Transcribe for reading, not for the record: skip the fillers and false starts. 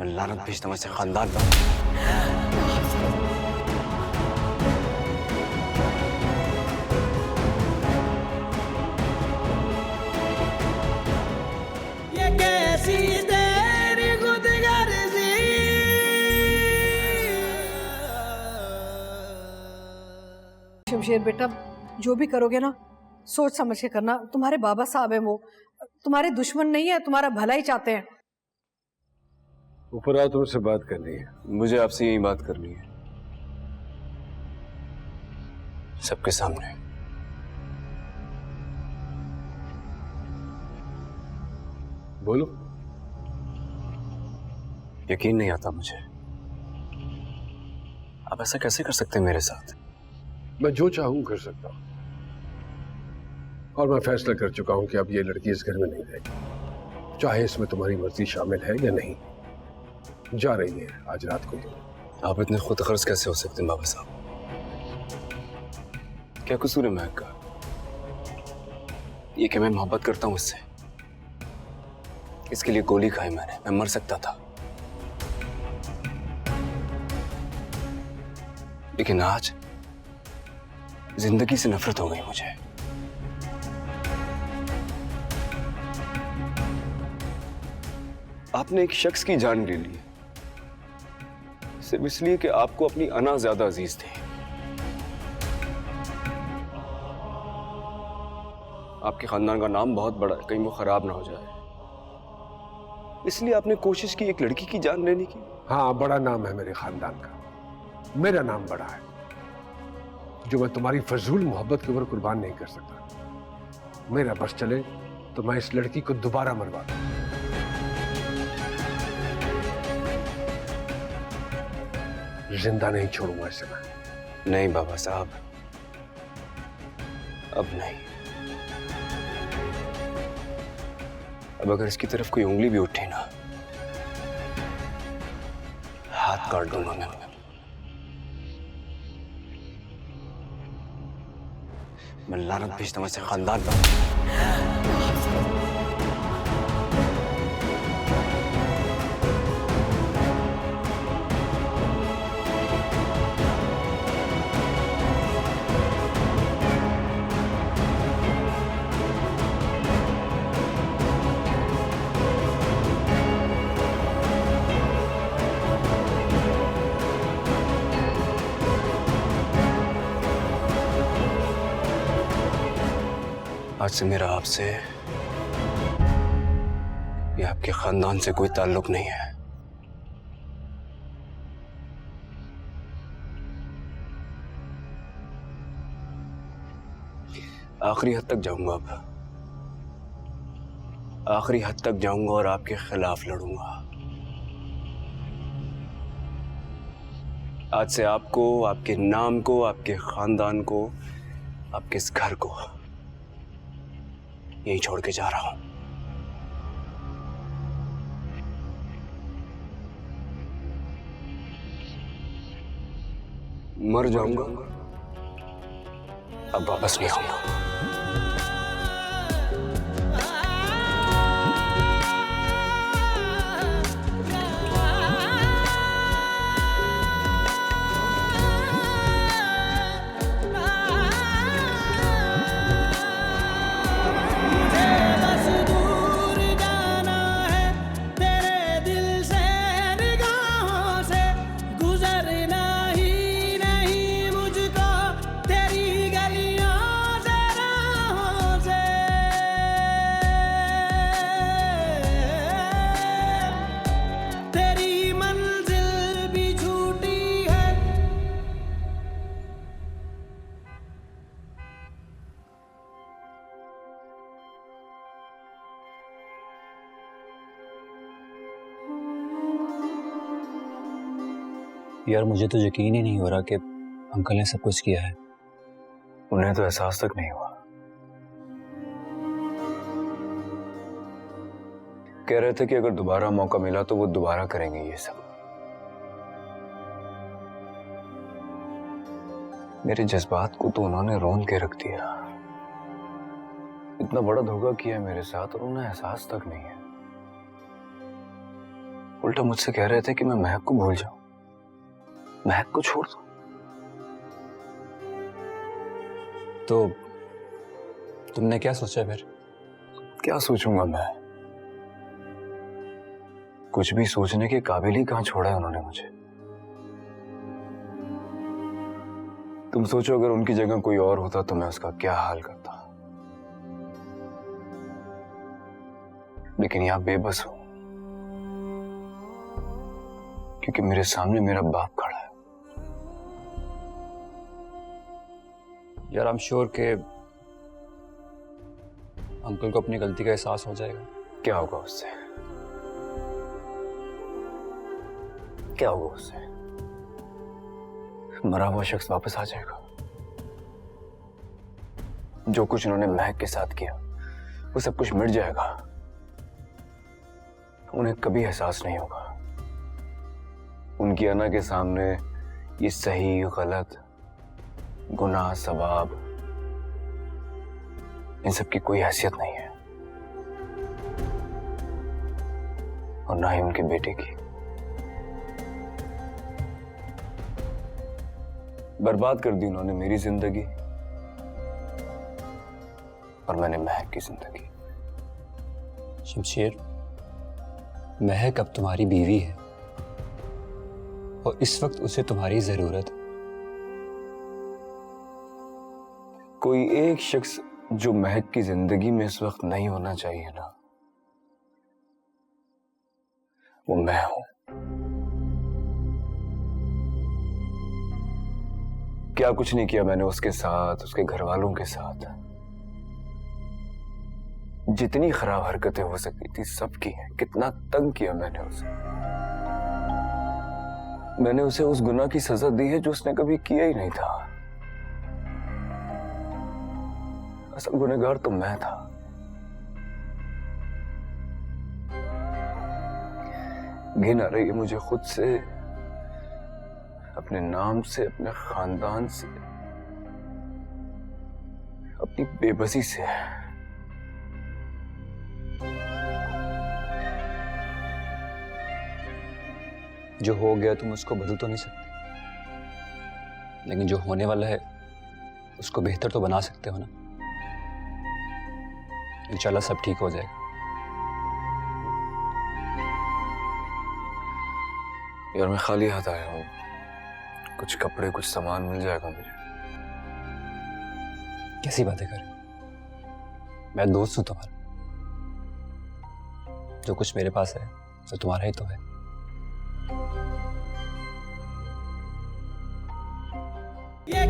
मैं लानत भेजता हूँ ऐसे खानदान पर। ये कैसी तेरी खुदगर्जी, शमशेर बेटा, जो भी करोगे ना सोच समझ के करना। तुम्हारे बाबा साहब हैं, वो तुम्हारे दुश्मन नहीं है, तुम्हारा भला ही चाहते हैं। ऊपर आओ, तुमसे बात करनी है। मुझे आपसे यही बात करनी है, सबके सामने। बोलो। यकीन नहीं आता मुझे, आप ऐसा कैसे कर सकते हैं मेरे साथ? मैं जो चाहूं कर सकता हूं, और मैं फैसला कर चुका हूं कि अब ये लड़की इस घर में नहीं रहेगी, चाहे इसमें तुम्हारी मर्जी शामिल है या नहीं। जा रही है आज रात को। आप इतने खुद गर्ज कैसे हो सकते हैं बाबा साहब? क्या कसूर है महक का? ये कि मैं मोहब्बत करता हूं इससे, इसके लिए गोली खाई मैंने, मैं मर सकता था। लेकिन आज जिंदगी से नफरत हो गई मुझे। आपने एक शख्स की जान ले ली सिर्फ इसलिए कि आपको अपनी अना ज्यादा अजीज थी। आपके खानदान का नाम बहुत बड़ा है, कहीं वो खराब ना हो जाए, इसलिए आपने कोशिश की एक लड़की की जान लेने की। हाँ, बड़ा नाम है मेरे खानदान का, मेरा नाम बड़ा है, जो मैं तुम्हारी फजूल मोहब्बत के ऊपर कुर्बान नहीं कर सकता। मेरा बस चले तो मैं इस लड़की को दोबारा मरवा दूं। जिंदा नहीं छोड़ूंगा इसे मैं। नहीं बाबा साहब, अब नहीं। अब अगर इसकी तरफ कोई उंगली भी उठे ना, हाथ काट दूंगा मैं लानत भेजता हूँ ऐसे खानदान पर। आज से मेरा आपसे या आपके खानदान से कोई ताल्लुक नहीं है। आखिरी हद तक जाऊंगा, अब आखिरी हद तक जाऊंगा और आपके खिलाफ लड़ूंगा। आज से आपको, आपके नाम को, आपके खानदान को, आपके इस घर को यही छोड़ के जा रहा हूं। मर जाऊंगा, अब वापस नहीं आऊंगा। यार मुझे तो यकीन ही नहीं हो रहा कि अंकल ने सब कुछ किया है। उन्हें तो एहसास तक नहीं हुआ। कह रहे थे कि अगर दोबारा मौका मिला तो वो दोबारा करेंगे ये सब। मेरे जज्बात को तो उन्होंने रोन के रख दिया। इतना बड़ा धोखा किया है मेरे साथ और उन्हें एहसास तक नहीं है। उल्टा मुझसे कह रहे थे कि मैं महक को भूल जाऊं, महक को छोड़ दूं। तो तुमने क्या सोचा फिर? क्या सोचूंगा मैं? कुछ भी सोचने के काबिल ही कहां छोड़ा है उन्होंने मुझे। तुम सोचो अगर उनकी जगह कोई और होता तो मैं उसका क्या हाल करता। लेकिन यहां बेबस हूं क्योंकि मेरे सामने मेरा बाप खड़ा है। यार आई एम श्योर के अंकल को अपनी गलती का एहसास हो जाएगा। क्या होगा उससे? क्या होगा उससे? मरा हुआ शख्स वापस आ जाएगा। जो कुछ उन्होंने महक के साथ किया वो सब कुछ मिट जाएगा। उन्हें कभी एहसास नहीं होगा। उनकी अना के सामने ये सही गलत गुनाह सवाब इन सब की कोई हैसियत नहीं है, और ना ही उनके बेटे की। बर्बाद कर दी उन्होंने मेरी जिंदगी और मैंने महक की जिंदगी। शमशेर, महक अब तुम्हारी बीवी है और इस वक्त उसे तुम्हारी जरूरत है। कोई एक शख्स जो महक की जिंदगी में इस वक्त नहीं होना चाहिए ना, वो मैं हूं। क्या कुछ नहीं किया मैंने उसके साथ, उसके घर वालों के साथ। जितनी खराब हरकतें हो सकती थी सब की हैं। कितना तंग किया मैंने उसे। मैंने उसे उस गुनाह की सजा दी है जो उसने कभी किया ही नहीं था। असल गुनहगार तो मैं था। घिन आ रही है मुझे खुद से, अपने नाम से, अपने खानदान से, अपनी बेबसी से। जो हो गया तुम उसको बदल तो नहीं सकते, लेकिन जो होने वाला है उसको बेहतर तो बना सकते हो ना। इंशाल्लाह सब ठीक हो जाएगा। यार मैं खाली हाथ आया हूं। कुछ कपड़े कुछ सामान मिल जाएगा मुझे? कैसी बातें करें, मैं दोस्त हूं तुम्हारा। जो कुछ मेरे पास है वो तुम्हारा ही तो है। ये